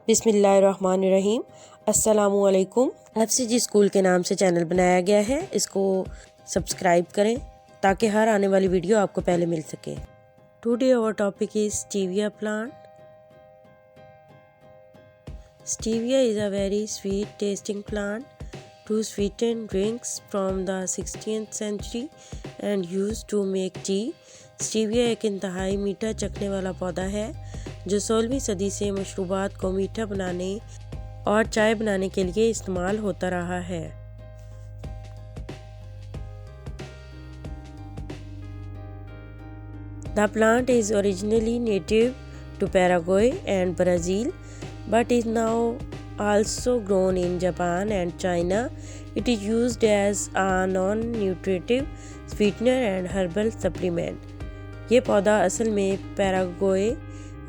बिस्मिल्लाहिर्रहमानिर्रहीम। अस्सलामुअलैकुम। एफसीजी स्कूल के नाम से चैनल बनाया गया है, इसको सब्सक्राइब करें ताकि हर आने वाली वीडियो आपको पहले मिल सके। Today our topic is stevia plant. Stevia is a very sweet tasting plant to sweeten drinks from the 16th century and used to make tea. Stevia एक इंतहाई मीठा चखने वाला पौधा है जो 16वीं सदी से मशरूबात को मीठा बनाने और चाय बनाने के लिए इस्तेमाल होता रहा है। The plant is originally native to Paraguay and Brazil, but is now also grown in Japan and China. It is used as a non-nutritive sweetener and herbal supplement. ये पौधा असल में पैराग्वे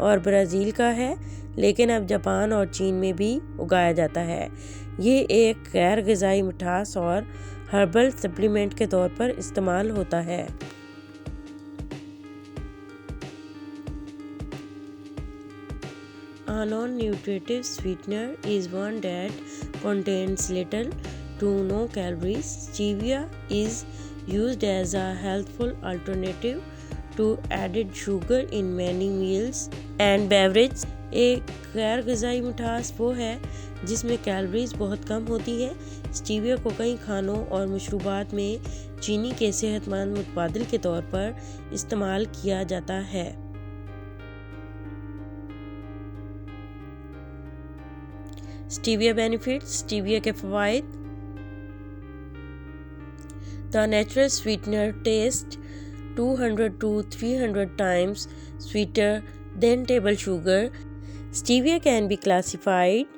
और ब्राज़ील का है, लेकिन अब जापान और चीन में भी उगाया जाता है। ये एक गैर ग़िज़ाई मिठास और हर्बल सप्लीमेंट के तौर पर इस्तेमाल होता है। A non-nutritive sweetener is one that contains little to no calories. Stevia is used as a healthful alternative to added sugar in many meals and beverages. एक गैर ग़िज़ाई मिठास वो है जिसमें कैलोरीज बहुत कम होती हैं। स्टीविया को कई खानों और मशरूबात में चीनी के सेहतमंद मुतबादिल के तौर पर इस्तेमाल किया जाता है। Stevia benefits. स्टीविया के फ़वाइद। The natural sweetener taste 200 to 300 times sweeter than table sugar. Stevia can be classified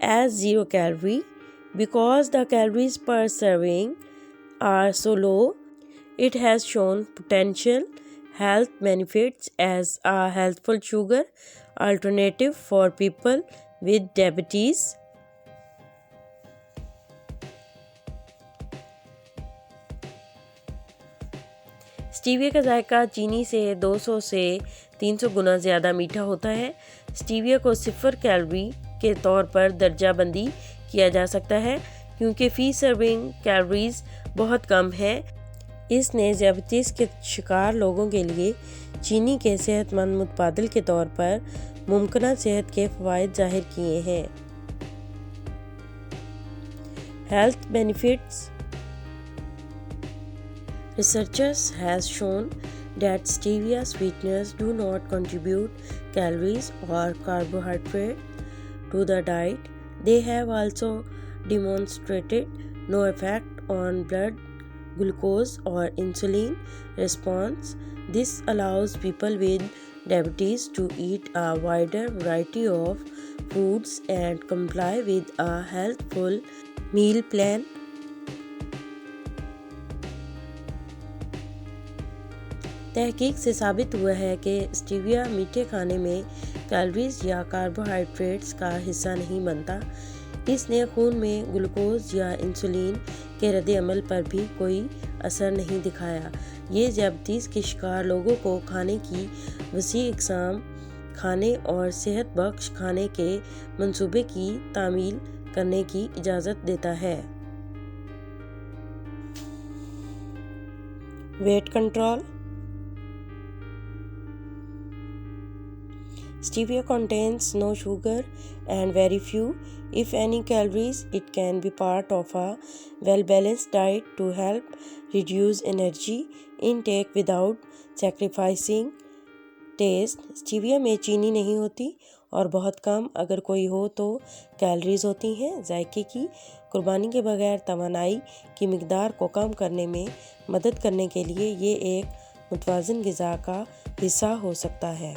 as 0 calorie because the calories per serving are so low. It has shown potential health benefits as a healthful sugar alternative for people with diabetes. Stevia का जायका चीनी से 200 से 300 गुना ज़्यादा मीठा होता है। Stevia को 0 calorie के तौर पर दर्जा बंदी किया जा सकता है क्योंकि फ़ी सर्विंग कैलोरीज बहुत कम है। इसने ज़ियादतीस के शिकार लोगों के लिए चीनी के सेहतमंद मुतबादिल के तौर पर मुमकिन सेहत के फ़वाइद ज़ाहिर किए हैं। Health benefits. Researchers has shown that stevia sweeteners do not contribute calories or carbohydrate to the diet. They have also demonstrated no effect on blood glucose or insulin response. This allows people with diabetes to eat a wider variety of foods and comply with a healthful meal plan. तहकीक से साबित हुआ है कि stevia मीठे खाने में calories या कार्बोहाइड्रेट्स का हिस्सा नहीं बनता। इसने खून में ग्लूकोज या इंसुलिन के रद्द-ए-अमल पर भी कोई असर नहीं दिखाया। ये ज़ियादतीस के शिकार लोगों को खाने की वसी इक़साम खाने और सेहत बख्श खाने के मंसूबे की तामील करने की इजाज़त देता है। Weight control. Stevia contains no sugar and very few, if any, calories. It can be part of a well-balanced diet to help reduce energy intake without sacrificing taste. Stevia में चीनी नहीं होती और बहुत कम, अगर कोई हो तो, कैलोरीज होती हैं। जायके की कुर्बानी के बगैर तवानाई की मिकदार को कम करने में मदद करने के लिए ये एक मुतवाज़िन ग़िज़ा का हिस्सा हो सकता है।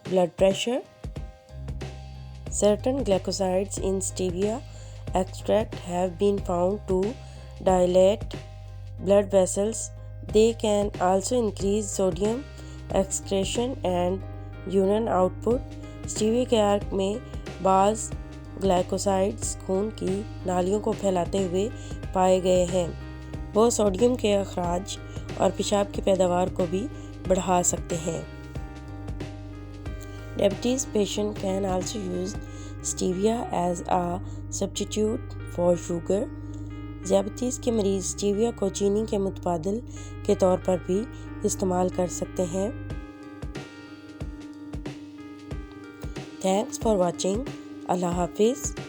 Blood pressure. Certain glycosides in stevia extract have been found to dilate blood vessels. They can also increase sodium excretion and urine output. Stevia के अर्क में बाज़ ग्लाइकोसाइड्स खून की नालियों को फैलाते हुए पाए गए हैं। वो सोडियम के अखराज और पेशाब की पैदावार को भी बढ़ा सकते हैं। Diabetes patient can also use stevia as a substitute for sugar. ज़ियाबतीस के मरीज़ स्टीविया को चीनी के मुतबादिल के तौर पर भी इस्तेमाल कर सकते हैं। Thanks for watching. अल्लाह हाफिज़।